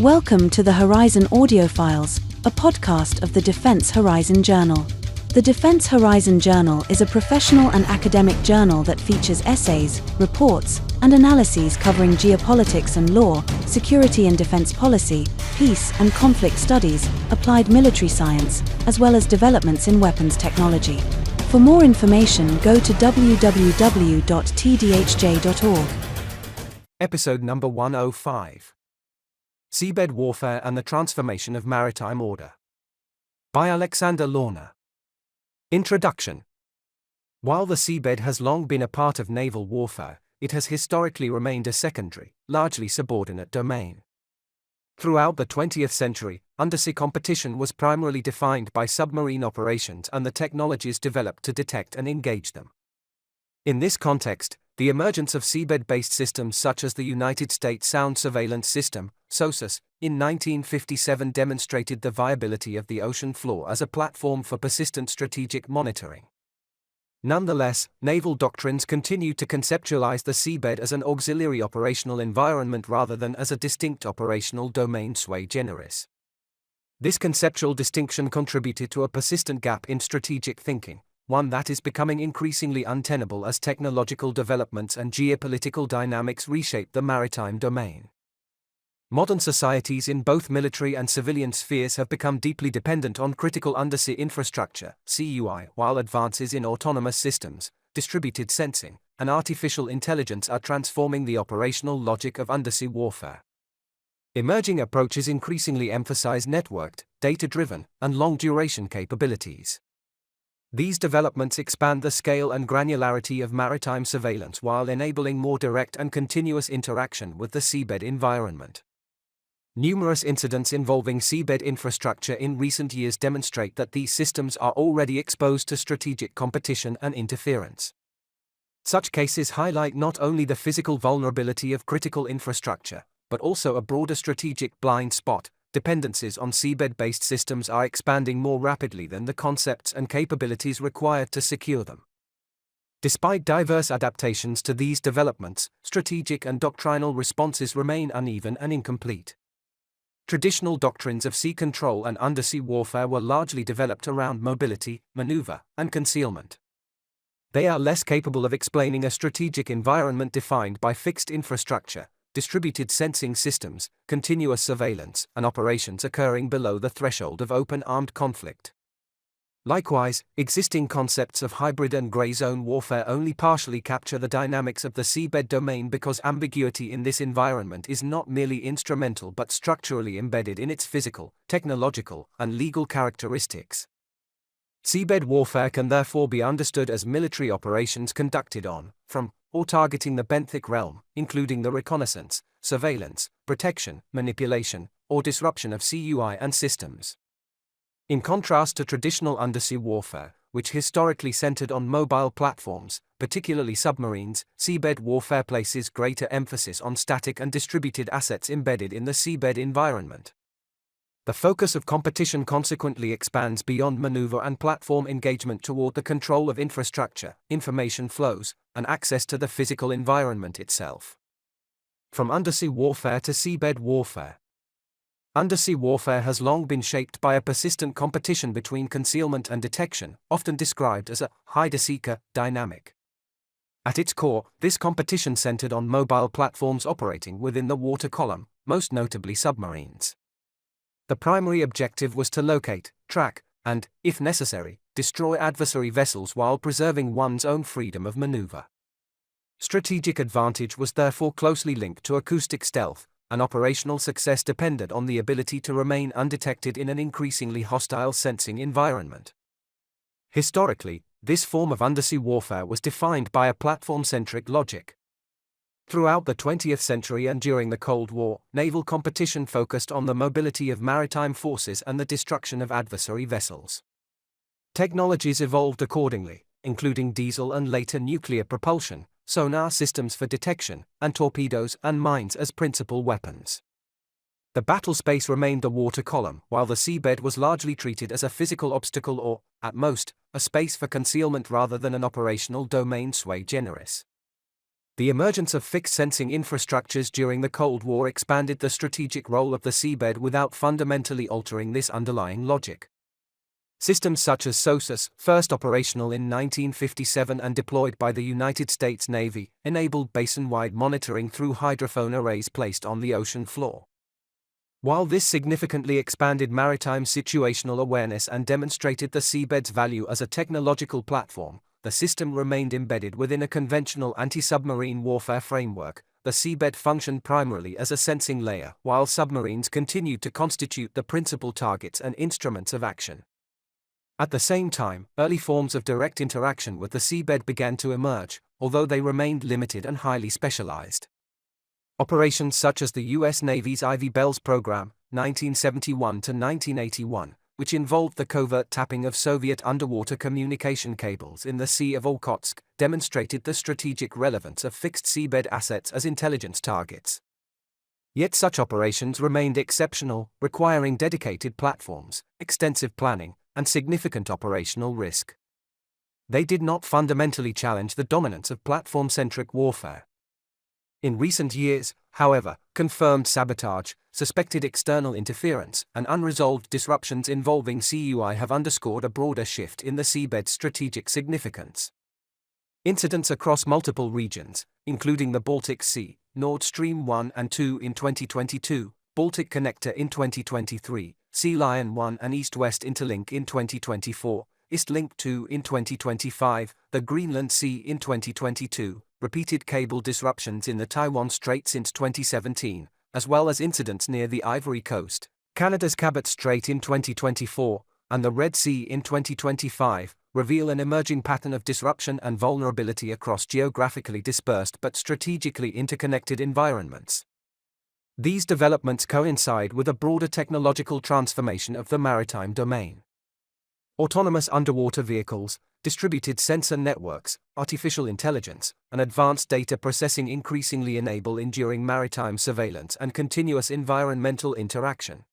Welcome to the Horizon Audiofiles, a podcast of the Defense Horizon Journal. The Defense Horizon Journal is a professional and academic journal that features essays, reports, and analyses covering geopolitics and law, security and defense policy, peace and conflict studies, applied military science, as well as developments in weapons technology. For more information, go to www.tdhj.org. Episode number 105. Seabed Warfare and the Transformation of Maritime Order. By Alexander Lorna. Introduction. While the seabed has long been a part of naval warfare, it has historically remained a secondary, largely subordinate domain. Throughout the 20th century, undersea competition was primarily defined by submarine operations and the technologies developed to detect and engage them. In this context, the emergence of seabed-based systems such as the United States Sound Surveillance System, SOSUS, in 1957 demonstrated the viability of the ocean floor as a platform for persistent strategic monitoring. Nonetheless, naval doctrines continue to conceptualize the seabed as an auxiliary operational environment rather than as a distinct operational domain sui generis. This conceptual distinction contributed to a persistent gap in strategic thinking, one that is becoming increasingly untenable as technological developments and geopolitical dynamics reshape the maritime domain. Modern societies in both military and civilian spheres have become deeply dependent on critical undersea infrastructure, CUI, while advances in autonomous systems, distributed sensing, and artificial intelligence are transforming the operational logic of undersea warfare. Emerging approaches increasingly emphasize networked, data-driven, and long-duration capabilities. These developments expand the scale and granularity of maritime surveillance while enabling more direct and continuous interaction with the seabed environment. Numerous incidents involving seabed infrastructure in recent years demonstrate that these systems are already exposed to strategic competition and interference. Such cases highlight not only the physical vulnerability of critical infrastructure, but also a broader strategic blind spot. Dependencies on seabed-based systems are expanding more rapidly than the concepts and capabilities required to secure them. Despite diverse adaptations to these developments, strategic and doctrinal responses remain uneven and incomplete. Traditional doctrines of sea control and undersea warfare were largely developed around mobility, manoeuvre, and concealment. They are less capable of explaining a strategic environment defined by fixed infrastructure, distributed sensing systems, continuous surveillance, and operations occurring below the threshold of open armed conflict. Likewise, existing concepts of hybrid and gray zone warfare only partially capture the dynamics of the seabed domain because ambiguity in this environment is not merely instrumental but structurally embedded in its physical, technological, and legal characteristics. Seabed warfare can therefore be understood as military operations conducted on, from, or targeting the benthic realm, including the reconnaissance, surveillance, protection, manipulation, or disruption of CUI and systems. In contrast to traditional undersea warfare, which historically centered on mobile platforms, particularly submarines, seabed warfare places greater emphasis on static and distributed assets embedded in the seabed environment. The focus of competition consequently expands beyond maneuver and platform engagement toward the control of infrastructure, information flows, and access to the physical environment itself. From undersea warfare to seabed warfare. Undersea warfare has long been shaped by a persistent competition between concealment and detection, often described as a hide-a-seeker dynamic. At its core, this competition centered on mobile platforms operating within the water column, most notably submarines. The primary objective was to locate, track, and, if necessary, destroy adversary vessels while preserving one's own freedom of maneuver. Strategic advantage was therefore closely linked to acoustic stealth, and operational success depended on the ability to remain undetected in an increasingly hostile sensing environment. Historically, this form of undersea warfare was defined by a platform-centric logic. Throughout the 20th century and during the Cold War, naval competition focused on the mobility of maritime forces and the destruction of adversary vessels. Technologies evolved accordingly, including diesel and later nuclear propulsion, sonar systems for detection, and torpedoes and mines as principal weapons. The battlespace remained the water column, while the seabed was largely treated as a physical obstacle or, at most, a space for concealment rather than an operational domain sui generis. The emergence of fixed sensing infrastructures during the Cold War expanded the strategic role of the seabed without fundamentally altering this underlying logic. Systems such as SOSUS, first operational in 1957 and deployed by the United States Navy, enabled basin-wide monitoring through hydrophone arrays placed on the ocean floor. While this significantly expanded maritime situational awareness and demonstrated the seabed's value as a technological platform, the system remained embedded within a conventional anti-submarine warfare framework. The seabed functioned primarily as a sensing layer, while submarines continued to constitute the principal targets and instruments of action. At the same time, early forms of direct interaction with the seabed began to emerge, although they remained limited and highly specialized. Operations such as the U.S. Navy's Ivy Bells program, 1971 to 1981, which involved the covert tapping of Soviet underwater communication cables in the Sea of Okhotsk, demonstrated the strategic relevance of fixed seabed assets as intelligence targets. Yet such operations remained exceptional, requiring dedicated platforms, extensive planning, and significant operational risk. They did not fundamentally challenge the dominance of platform-centric warfare. In recent years, however, confirmed sabotage, suspected external interference, and unresolved disruptions involving CUI have underscored a broader shift in the seabed's strategic significance. Incidents across multiple regions, including the Baltic Sea, Nord Stream 1 and 2 in 2022, Baltic Connector in 2023, Sea Lion 1 and East-West Interlink in 2024, Eastlink 2 in 2025, the Greenland Sea in 2022, repeated cable disruptions in the Taiwan Strait since 2017, as well as incidents near the Ivory Coast, Canada's Cabot Strait in 2024, and the Red Sea in 2025, reveal an emerging pattern of disruption and vulnerability across geographically dispersed but strategically interconnected environments. These developments coincide with a broader technological transformation of the maritime domain. Autonomous underwater vehicles, distributed sensor networks, artificial intelligence, and advanced data processing increasingly enable enduring maritime surveillance and continuous environmental interaction.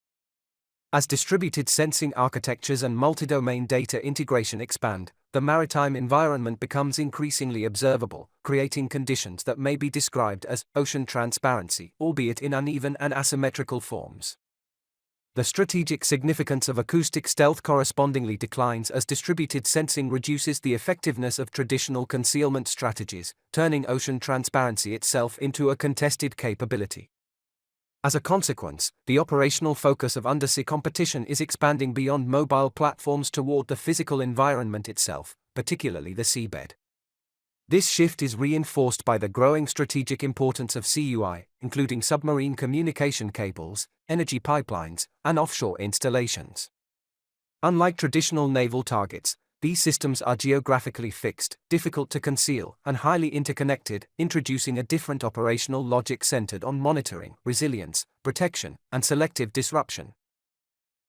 As distributed sensing architectures and multi-domain data integration expand, the maritime environment becomes increasingly observable, creating conditions that may be described as ocean transparency, albeit in uneven and asymmetrical forms. The strategic significance of acoustic stealth correspondingly declines as distributed sensing reduces the effectiveness of traditional concealment strategies, turning ocean transparency itself into a contested capability. As a consequence, the operational focus of undersea competition is expanding beyond mobile platforms toward the physical environment itself, particularly the seabed. This shift is reinforced by the growing strategic importance of CUI, including submarine communication cables, energy pipelines, and offshore installations. Unlike traditional naval targets, these systems are geographically fixed, difficult to conceal, and highly interconnected, introducing a different operational logic centered on monitoring, resilience, protection, and selective disruption.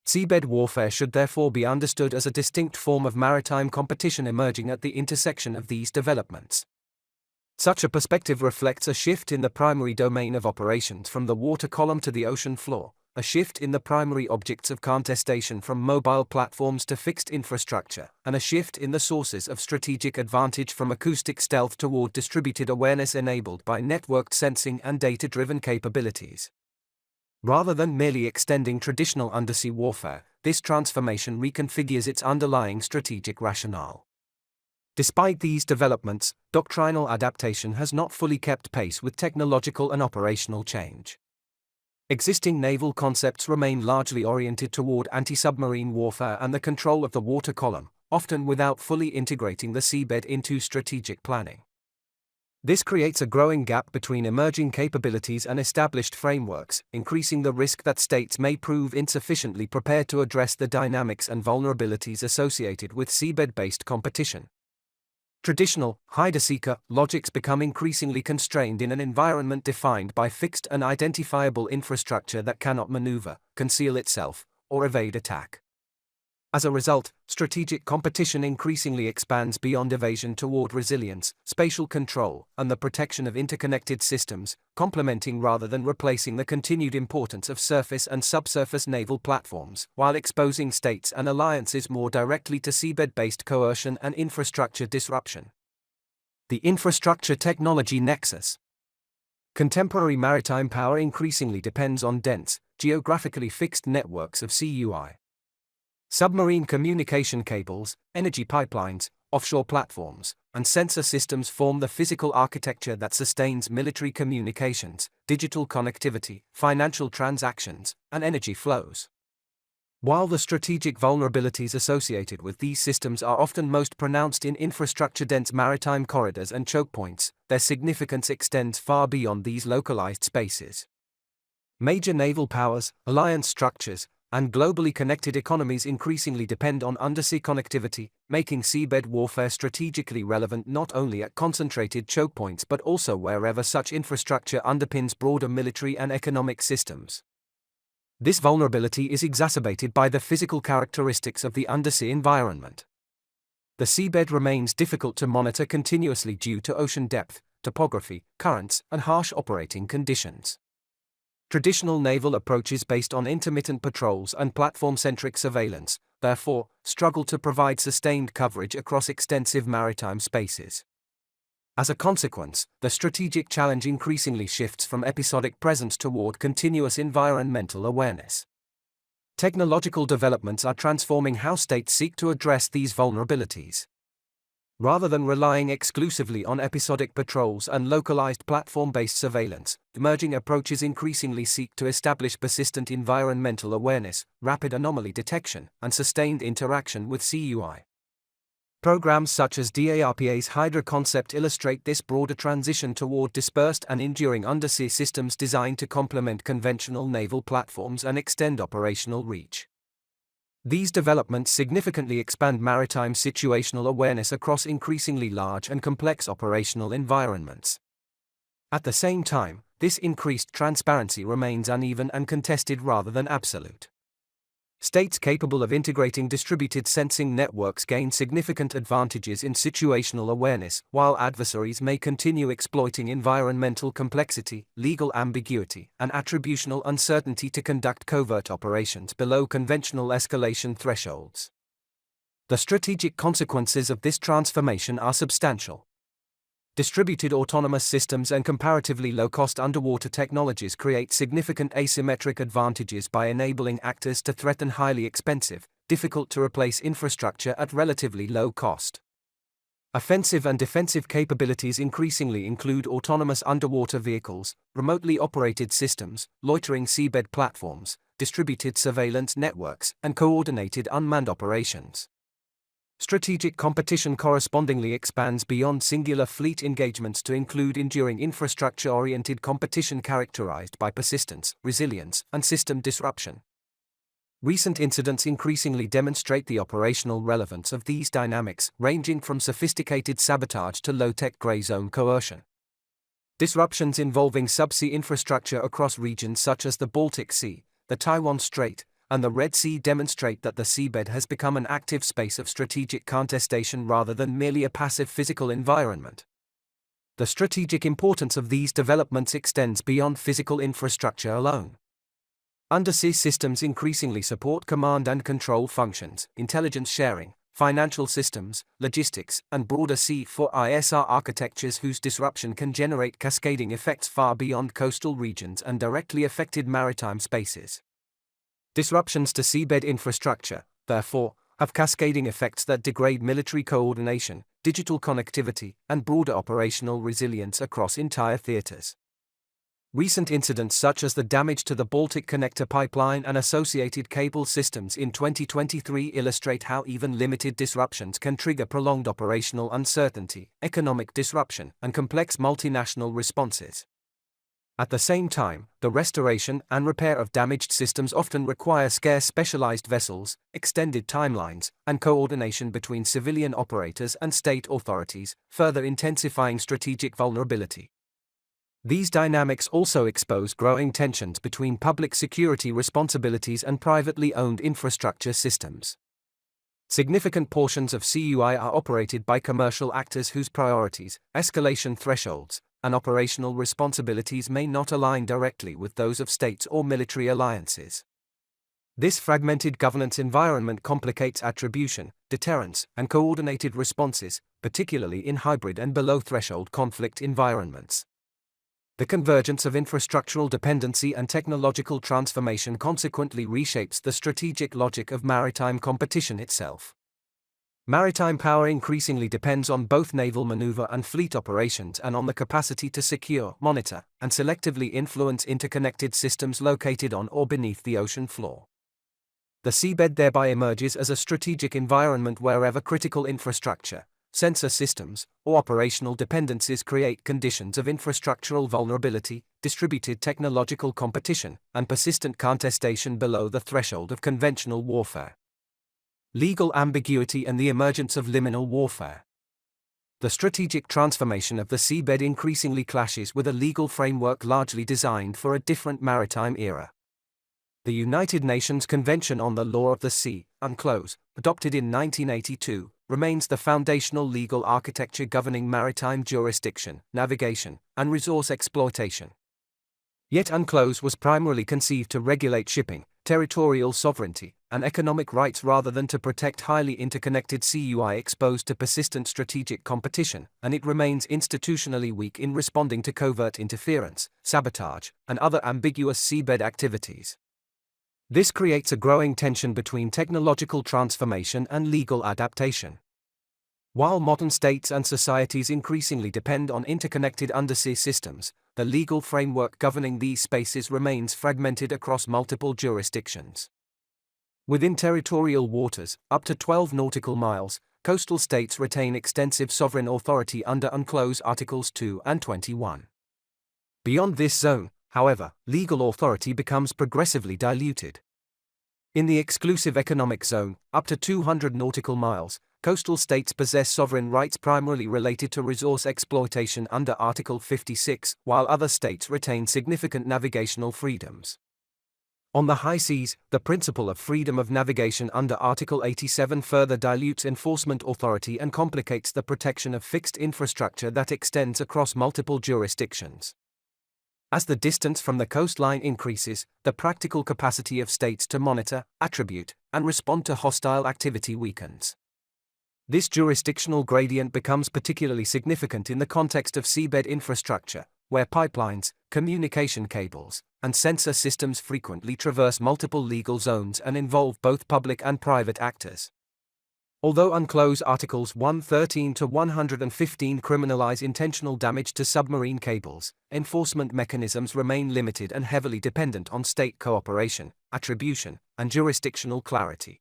Seabed warfare should therefore be understood as a distinct form of maritime competition emerging at the intersection of these developments. Such a perspective reflects a shift in the primary domain of operations from the water column to the ocean floor, a shift in the primary objects of contestation from mobile platforms to fixed infrastructure, and a shift in the sources of strategic advantage from acoustic stealth toward distributed awareness enabled by networked sensing and data-driven capabilities. Rather than merely extending traditional undersea warfare, this transformation reconfigures its underlying strategic rationale. Despite these developments, doctrinal adaptation has not fully kept pace with technological and operational change. Existing naval concepts remain largely oriented toward anti-submarine warfare and the control of the water column, often without fully integrating the seabed into strategic planning. This creates a growing gap between emerging capabilities and established frameworks, increasing the risk that states may prove insufficiently prepared to address the dynamics and vulnerabilities associated with seabed-based competition. Traditional, hide-a-seeker logics become increasingly constrained in an environment defined by fixed and identifiable infrastructure that cannot maneuver, conceal itself, or evade attack. As a result, strategic competition increasingly expands beyond evasion toward resilience, spatial control, and the protection of interconnected systems, complementing rather than replacing the continued importance of surface and subsurface naval platforms, while exposing states and alliances more directly to seabed-based coercion and infrastructure disruption. The infrastructure technology nexus. Contemporary maritime power increasingly depends on dense, geographically fixed networks of CUI. Submarine communication cables, energy pipelines, offshore platforms, and sensor systems form the physical architecture that sustains military communications, digital connectivity, financial transactions, and energy flows. While the strategic vulnerabilities associated with these systems are often most pronounced in infrastructure-dense maritime corridors and choke points, their significance extends far beyond these localized spaces. Major naval powers, alliance structures, and globally connected economies increasingly depend on undersea connectivity, making seabed warfare strategically relevant not only at concentrated choke points but also wherever such infrastructure underpins broader military and economic systems. This vulnerability is exacerbated by the physical characteristics of the undersea environment. The seabed remains difficult to monitor continuously due to ocean depth, topography, currents, and harsh operating conditions. Traditional naval approaches based on intermittent patrols and platform-centric surveillance, therefore, struggle to provide sustained coverage across extensive maritime spaces. As a consequence, the strategic challenge increasingly shifts from episodic presence toward continuous environmental awareness. Technological developments are transforming how states seek to address these vulnerabilities. Rather than relying exclusively on episodic patrols and localized platform-based surveillance, emerging approaches increasingly seek to establish persistent environmental awareness, rapid anomaly detection, and sustained interaction with CUI. Programs such as DARPA's Hydra concept illustrate this broader transition toward dispersed and enduring undersea systems designed to complement conventional naval platforms and extend operational reach. These developments significantly expand maritime situational awareness across increasingly large and complex operational environments. At the same time, this increased transparency remains uneven and contested rather than absolute. States capable of integrating distributed sensing networks gain significant advantages in situational awareness, while adversaries may continue exploiting environmental complexity, legal ambiguity, and attributional uncertainty to conduct covert operations below conventional escalation thresholds. The strategic consequences of this transformation are substantial. Distributed autonomous systems and comparatively low-cost underwater technologies create significant asymmetric advantages by enabling actors to threaten highly expensive, difficult-to-replace infrastructure at relatively low cost. Offensive and defensive capabilities increasingly include autonomous underwater vehicles, remotely operated systems, loitering seabed platforms, distributed surveillance networks, and coordinated unmanned operations. Strategic competition correspondingly expands beyond singular fleet engagements to include enduring infrastructure-oriented competition characterized by persistence, resilience, and system disruption. Recent incidents increasingly demonstrate the operational relevance of these dynamics, ranging from sophisticated sabotage to low-tech gray zone coercion. Disruptions involving subsea infrastructure across regions such as the Baltic Sea, the Taiwan Strait, and the Red Sea demonstrate that the seabed has become an active space of strategic contestation rather than merely a passive physical environment. The strategic importance of these developments extends beyond physical infrastructure alone. Undersea systems increasingly support command and control functions, intelligence sharing, financial systems, logistics, and broader C4ISR architectures whose disruption can generate cascading effects far beyond coastal regions and directly affected maritime spaces. Disruptions to seabed infrastructure, therefore, have cascading effects that degrade military coordination, digital connectivity, and broader operational resilience across entire theaters. Recent incidents such as the damage to the Baltic Connector pipeline and associated cable systems in 2023 illustrate how even limited disruptions can trigger prolonged operational uncertainty, economic disruption, and complex multinational responses. At the same time, the restoration and repair of damaged systems often require scarce specialized vessels, extended timelines, and coordination between civilian operators and state authorities, further intensifying strategic vulnerability. These dynamics also expose growing tensions between public security responsibilities and privately owned infrastructure systems. Significant portions of CUI are operated by commercial actors whose priorities, escalation thresholds, and operational responsibilities may not align directly with those of states or military alliances. This fragmented governance environment complicates attribution, deterrence, and coordinated responses, particularly in hybrid and below-threshold conflict environments. The convergence of infrastructural dependency and technological transformation consequently reshapes the strategic logic of maritime competition itself. Maritime power increasingly depends on both naval maneuver and fleet operations and on the capacity to secure, monitor, and selectively influence interconnected systems located on or beneath the ocean floor. The seabed thereby emerges as a strategic environment wherever critical infrastructure, sensor systems, or operational dependencies create conditions of infrastructural vulnerability, distributed technological competition, and persistent contestation below the threshold of conventional warfare. Legal ambiguity and the emergence of liminal warfare. The strategic transformation of the seabed increasingly clashes with a legal framework largely designed for a different maritime era. The United Nations Convention on the Law of the Sea, UNCLOS, adopted in 1982, remains the foundational legal architecture governing maritime jurisdiction, navigation, and resource exploitation. Yet UNCLOS was primarily conceived to regulate shipping, territorial sovereignty, and economic rights rather than to protect highly interconnected CUI exposed to persistent strategic competition, and it remains institutionally weak in responding to covert interference, sabotage, and other ambiguous seabed activities. This creates a growing tension between technological transformation and legal adaptation. While modern states and societies increasingly depend on interconnected undersea systems, the legal framework governing these spaces remains fragmented across multiple jurisdictions. Within territorial waters, up to 12 nautical miles, coastal states retain extensive sovereign authority under UNCLOS Articles 2 and 21. Beyond this zone, however, legal authority becomes progressively diluted. In the exclusive economic zone, up to 200 nautical miles, coastal states possess sovereign rights primarily related to resource exploitation under Article 56, while other states retain significant navigational freedoms. On the high seas, the principle of freedom of navigation under Article 87 further dilutes enforcement authority and complicates the protection of fixed infrastructure that extends across multiple jurisdictions. As the distance from the coastline increases, the practical capacity of states to monitor, attribute, and respond to hostile activity weakens. This jurisdictional gradient becomes particularly significant in the context of seabed infrastructure, where pipelines, communication cables, and sensor systems frequently traverse multiple legal zones and involve both public and private actors. Although UNCLOS Articles 113 to 115 criminalize intentional damage to submarine cables, enforcement mechanisms remain limited and heavily dependent on state cooperation, attribution, and jurisdictional clarity.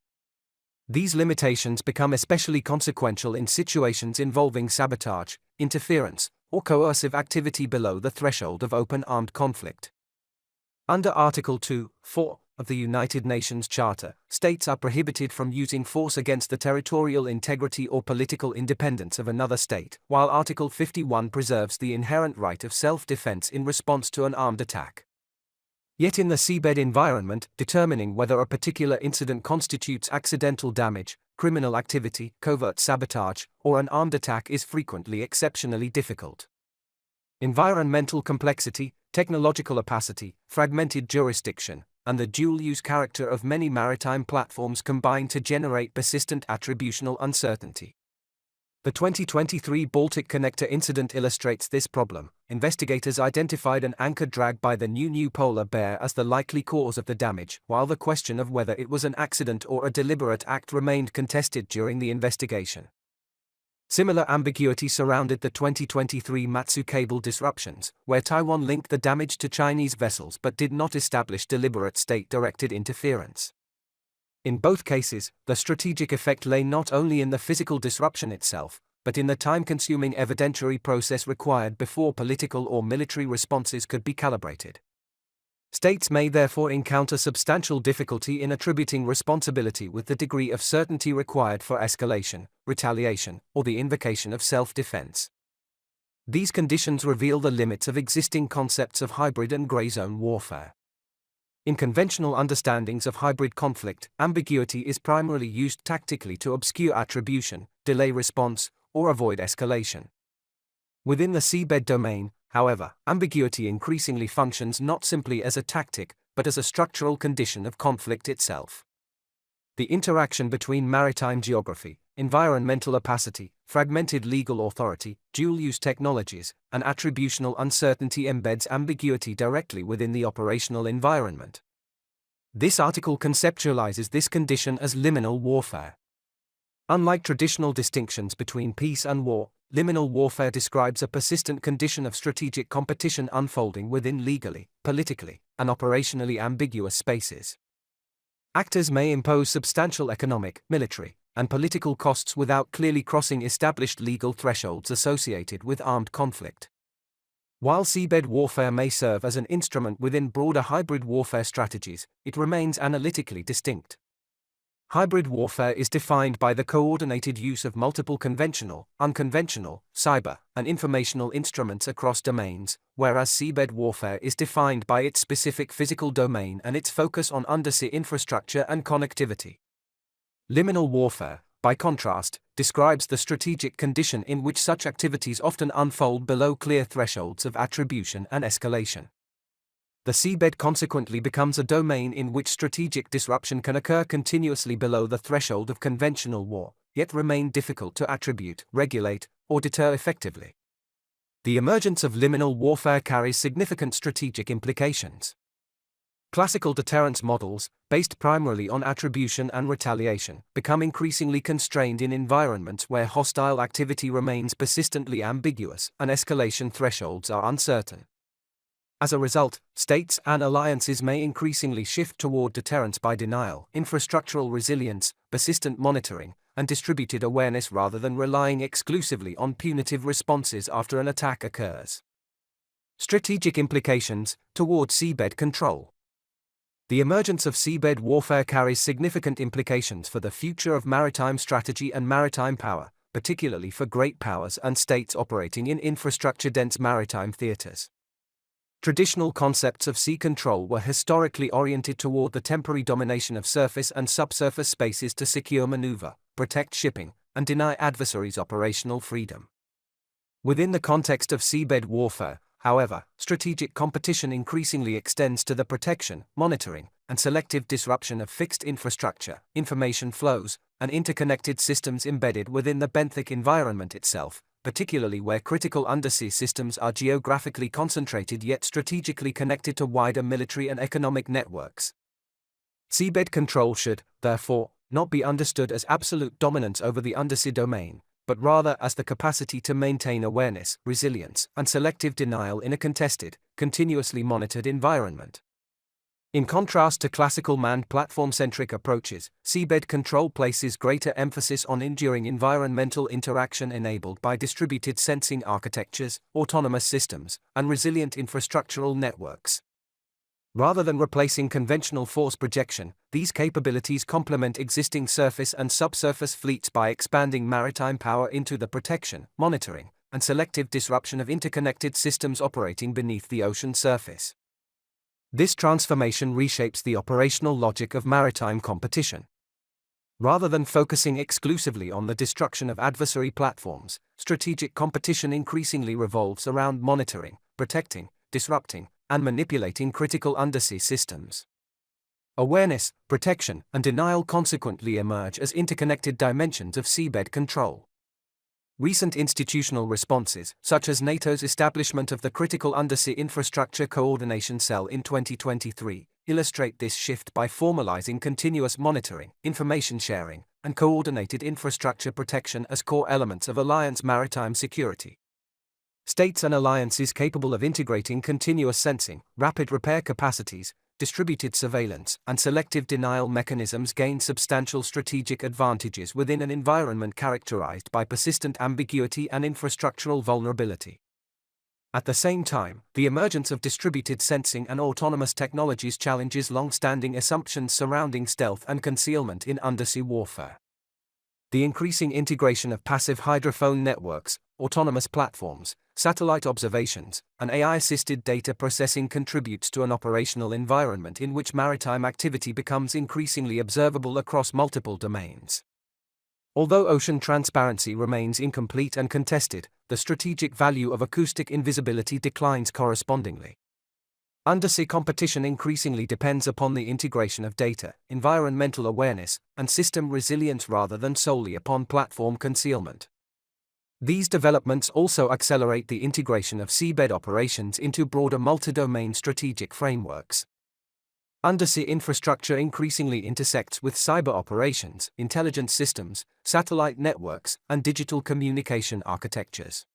These limitations become especially consequential in situations involving sabotage, interference, or coercive activity below the threshold of open armed conflict. Under Article 2.4 of the United Nations Charter, states are prohibited from using force against the territorial integrity or political independence of another state, while Article 51 preserves the inherent right of self-defense in response to an armed attack. Yet in the seabed environment, determining whether a particular incident constitutes accidental damage, criminal activity, covert sabotage, or an armed attack is frequently exceptionally difficult. Environmental complexity, technological opacity, fragmented jurisdiction, and the dual-use character of many maritime platforms combine to generate persistent attributional uncertainty. The 2023 Baltic Connector incident illustrates this problem. Investigators identified an anchor dragged by the new polar bear as the likely cause of the damage, while the question of whether it was an accident or a deliberate act remained contested during the investigation. Similar ambiguity surrounded the 2023 Matsu cable disruptions, where Taiwan linked the damage to Chinese vessels but did not establish deliberate state-directed interference. In both cases, the strategic effect lay not only in the physical disruption itself, but in the time-consuming evidentiary process required before political or military responses could be calibrated. States may therefore encounter substantial difficulty in attributing responsibility with the degree of certainty required for escalation, retaliation, or the invocation of self-defense. These conditions reveal the limits of existing concepts of hybrid and gray zone warfare. In conventional understandings of hybrid conflict, ambiguity is primarily used tactically to obscure attribution, delay response, or avoid escalation. Within the seabed domain, however, ambiguity increasingly functions not simply as a tactic, but as a structural condition of conflict itself. The interaction between maritime geography, environmental opacity, fragmented legal authority, dual-use technologies, and attributional uncertainty embeds ambiguity directly within the operational environment. This article conceptualizes this condition as liminal warfare. Unlike traditional distinctions between peace and war, liminal warfare describes a persistent condition of strategic competition unfolding within legally, politically, and operationally ambiguous spaces. Actors may impose substantial economic, military, and political costs without clearly crossing established legal thresholds associated with armed conflict. While seabed warfare may serve as an instrument within broader hybrid warfare strategies, it remains analytically distinct. Hybrid warfare is defined by the coordinated use of multiple conventional, unconventional, cyber, and informational instruments across domains, whereas seabed warfare is defined by its specific physical domain and its focus on undersea infrastructure and connectivity. Liminal warfare, by contrast, describes the strategic condition in which such activities often unfold below clear thresholds of attribution and escalation. The seabed consequently becomes a domain in which strategic disruption can occur continuously below the threshold of conventional war, yet remain difficult to attribute, regulate, or deter effectively. The emergence of liminal warfare carries significant strategic implications. Classical deterrence models, based primarily on attribution and retaliation, become increasingly constrained in environments where hostile activity remains persistently ambiguous and escalation thresholds are uncertain. As a result, states and alliances may increasingly shift toward deterrence by denial, infrastructural resilience, persistent monitoring, and distributed awareness rather than relying exclusively on punitive responses after an attack occurs. Strategic implications toward seabed control. The emergence of seabed warfare carries significant implications for the future of maritime strategy and maritime power, particularly for great powers and states operating in infrastructure-dense maritime theaters. Traditional concepts of sea control were historically oriented toward the temporary domination of surface and subsurface spaces to secure maneuver, protect shipping, and deny adversaries operational freedom. Within the context of seabed warfare, however, strategic competition increasingly extends to the protection, monitoring, and selective disruption of fixed infrastructure, information flows, and interconnected systems embedded within the benthic environment itself, particularly where critical undersea systems are geographically concentrated yet strategically connected to wider military and economic networks. Seabed control should, therefore, not be understood as absolute dominance over the undersea domain, but rather as the capacity to maintain awareness, resilience, and selective denial in a contested, continuously monitored environment. In contrast to classical manned platform-centric approaches, seabed control places greater emphasis on enduring environmental interaction enabled by distributed sensing architectures, autonomous systems, and resilient infrastructural networks. Rather than replacing conventional force projection, these capabilities complement existing surface and subsurface fleets by expanding maritime power into the protection, monitoring, and selective disruption of interconnected systems operating beneath the ocean surface. This transformation reshapes the operational logic of maritime competition. Rather than focusing exclusively on the destruction of adversary platforms, strategic competition increasingly revolves around monitoring, protecting, disrupting, and manipulating critical undersea systems. Awareness, protection, and denial consequently emerge as interconnected dimensions of seabed control. Recent institutional responses, such as NATO's establishment of the Critical Undersea Infrastructure Coordination Cell in 2023, illustrate this shift by formalizing continuous monitoring, information sharing, and coordinated infrastructure protection as core elements of alliance maritime security. States and alliances capable of integrating continuous sensing, rapid repair capacities, distributed surveillance, and selective denial mechanisms gain substantial strategic advantages within an environment characterized by persistent ambiguity and infrastructural vulnerability. At the same time, the emergence of distributed sensing and autonomous technologies challenges long-standing assumptions surrounding stealth and concealment in undersea warfare. The increasing integration of passive hydrophone networks, autonomous platforms, satellite observations, and AI-assisted data processing contributes to an operational environment in which maritime activity becomes increasingly observable across multiple domains. Although ocean transparency remains incomplete and contested, the strategic value of acoustic invisibility declines correspondingly. Undersea competition increasingly depends upon the integration of data, environmental awareness, and system resilience rather than solely upon platform concealment. These developments also accelerate the integration of seabed operations into broader multi-domain strategic frameworks. Undersea infrastructure increasingly intersects with cyber operations, intelligence systems, satellite networks, and digital communication architectures.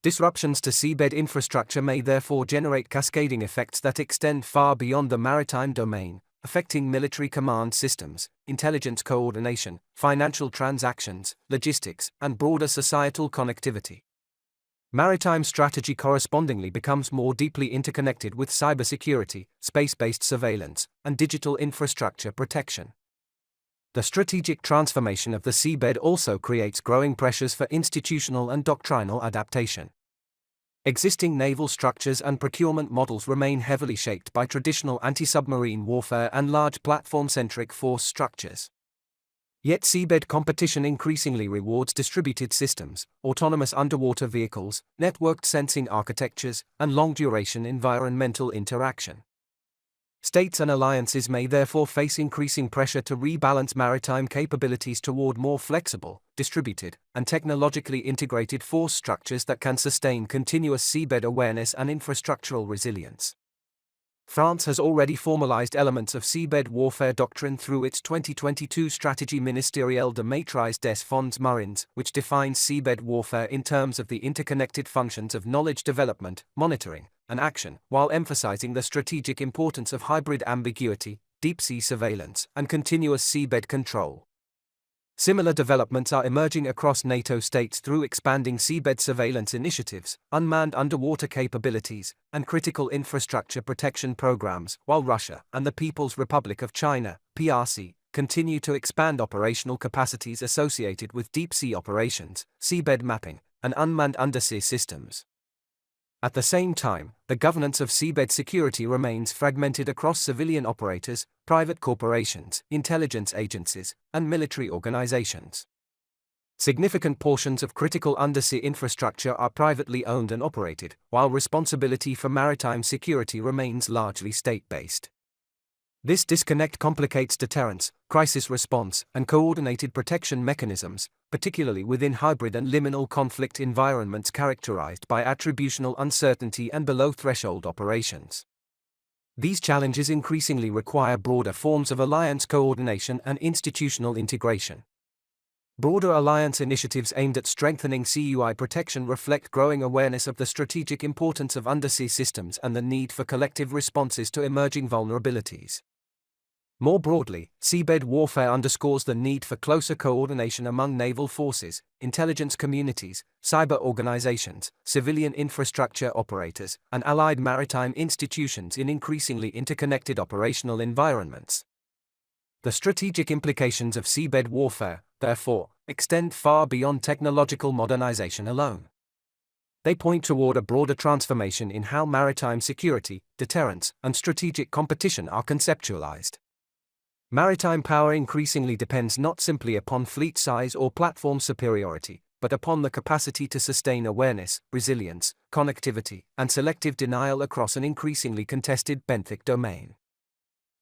Disruptions to seabed infrastructure may therefore generate cascading effects that extend far beyond the maritime domain, affecting military command systems, intelligence coordination, financial transactions, logistics, and broader societal connectivity. Maritime strategy correspondingly becomes more deeply interconnected with cybersecurity, space-based surveillance, and digital infrastructure protection. The strategic transformation of the seabed also creates growing pressures for institutional and doctrinal adaptation. Existing naval structures and procurement models remain heavily shaped by traditional anti-submarine warfare and large platform-centric force structures. Yet seabed competition increasingly rewards distributed systems, autonomous underwater vehicles, networked sensing architectures, and long-duration environmental interaction. States and alliances may therefore face increasing pressure to rebalance maritime capabilities toward more flexible, distributed, and technologically integrated force structures that can sustain continuous seabed awareness and infrastructural resilience. France has already formalized elements of seabed warfare doctrine through its 2022 Stratégie ministérielle de maîtrise des fonds marins, which defines seabed warfare in terms of the interconnected functions of knowledge development, monitoring, and action, while emphasizing the strategic importance of hybrid ambiguity, deep-sea surveillance, and continuous seabed control. Similar developments are emerging across NATO states through expanding seabed surveillance initiatives, unmanned underwater capabilities, and critical infrastructure protection programs, while Russia and the People's Republic of China, PRC, continue to expand operational capacities associated with deep-sea operations, seabed mapping, and unmanned undersea systems. At the same time, the governance of seabed security remains fragmented across civilian operators, private corporations, intelligence agencies, and military organizations. Significant portions of critical undersea infrastructure are privately owned and operated, while responsibility for maritime security remains largely state-based. This disconnect complicates deterrence, crisis response, and coordinated protection mechanisms, particularly within hybrid and liminal conflict environments characterized by attributional uncertainty and below-threshold operations. These challenges increasingly require broader forms of alliance coordination and institutional integration. Broader alliance initiatives aimed at strengthening CUI protection reflect growing awareness of the strategic importance of undersea systems and the need for collective responses to emerging vulnerabilities. More broadly, seabed warfare underscores the need for closer coordination among naval forces, intelligence communities, cyber organizations, civilian infrastructure operators, and allied maritime institutions in increasingly interconnected operational environments. The strategic implications of seabed warfare, therefore, extend far beyond technological modernization alone. They point toward a broader transformation in how maritime security, deterrence, and strategic competition are conceptualized. Maritime power increasingly depends not simply upon fleet size or platform superiority, but upon the capacity to sustain awareness, resilience, connectivity, and selective denial across an increasingly contested benthic domain.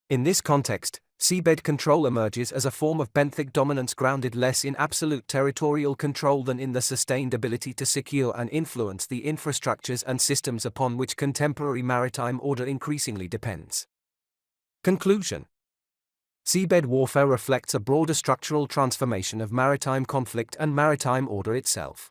In this context, seabed control emerges as a form of benthic dominance grounded less in absolute territorial control than in the sustained ability to secure and influence the infrastructures and systems upon which contemporary maritime order increasingly depends. Conclusion: seabed warfare reflects a broader structural transformation of maritime conflict and maritime order itself.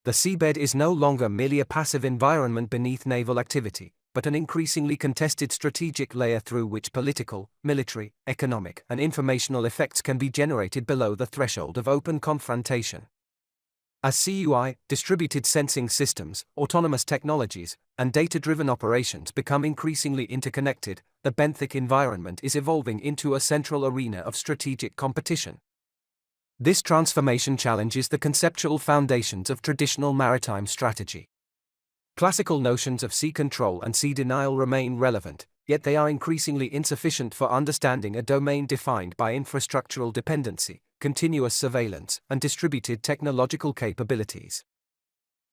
The seabed is no longer merely a passive environment beneath naval activity, but an increasingly contested strategic layer through which political, military, economic, and informational effects can be generated below the threshold of open confrontation. As CUI, distributed sensing systems, autonomous technologies, and data-driven operations become increasingly interconnected, the benthic environment is evolving into a central arena of strategic competition. This transformation challenges the conceptual foundations of traditional maritime strategy. Classical notions of sea control and sea denial remain relevant, yet they are increasingly insufficient for understanding a domain defined by infrastructural dependency, continuous surveillance, and distributed technological capabilities.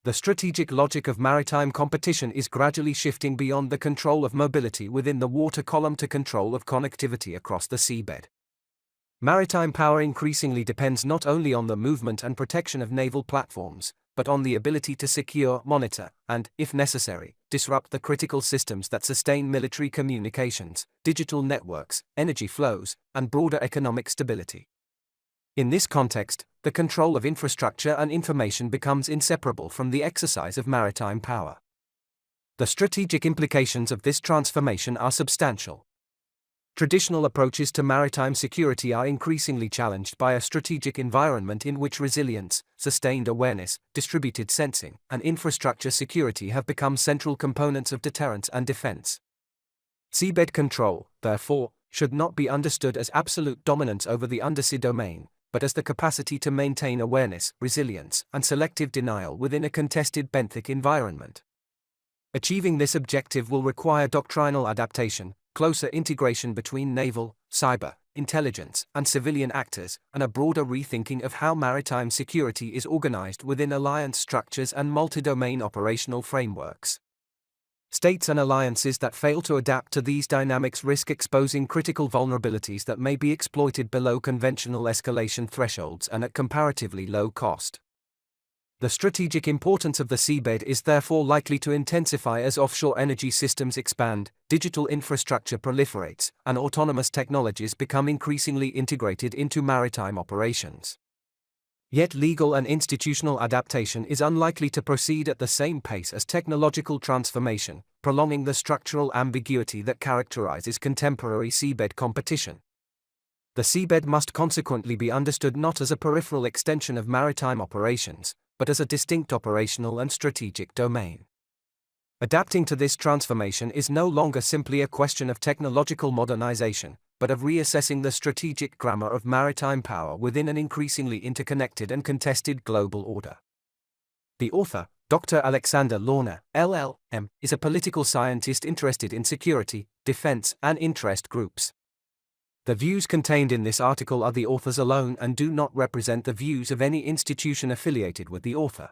The strategic logic of maritime competition is gradually shifting beyond the control of mobility within the water column to control of connectivity across the seabed. Maritime power increasingly depends not only on the movement and protection of naval platforms, but on the ability to secure, monitor, and, if necessary, disrupt the critical systems that sustain military communications, digital networks, energy flows, and broader economic stability. In this context, the control of infrastructure and information becomes inseparable from the exercise of maritime power. The strategic implications of this transformation are substantial. Traditional approaches to maritime security are increasingly challenged by a strategic environment in which resilience, sustained awareness, distributed sensing, and infrastructure security have become central components of deterrence and defense. Seabed control, therefore, should not be understood as absolute dominance over the undersea domain, but as the capacity to maintain awareness, resilience, and selective denial within a contested benthic environment. Achieving this objective will require doctrinal adaptation, closer integration between naval, cyber, intelligence, and civilian actors, and a broader rethinking of how maritime security is organized within alliance structures and multi-domain operational frameworks. States and alliances that fail to adapt to these dynamics risk exposing critical vulnerabilities that may be exploited below conventional escalation thresholds and at comparatively low cost. The strategic importance of the seabed is therefore likely to intensify as offshore energy systems expand, digital infrastructure proliferates, and autonomous technologies become increasingly integrated into maritime operations. Yet legal and institutional adaptation is unlikely to proceed at the same pace as technological transformation, prolonging the structural ambiguity that characterizes contemporary seabed competition. The seabed must consequently be understood not as a peripheral extension of maritime operations, but as a distinct operational and strategic domain. Adapting to this transformation is no longer simply a question of technological modernization, but of reassessing the strategic grammar of maritime power within an increasingly interconnected and contested global order. The author, Dr. Alexander Lorner, LL.M., is a political scientist interested in security, defense, and interest groups. The views contained in this article are the author's alone and do not represent the views of any institution affiliated with the author.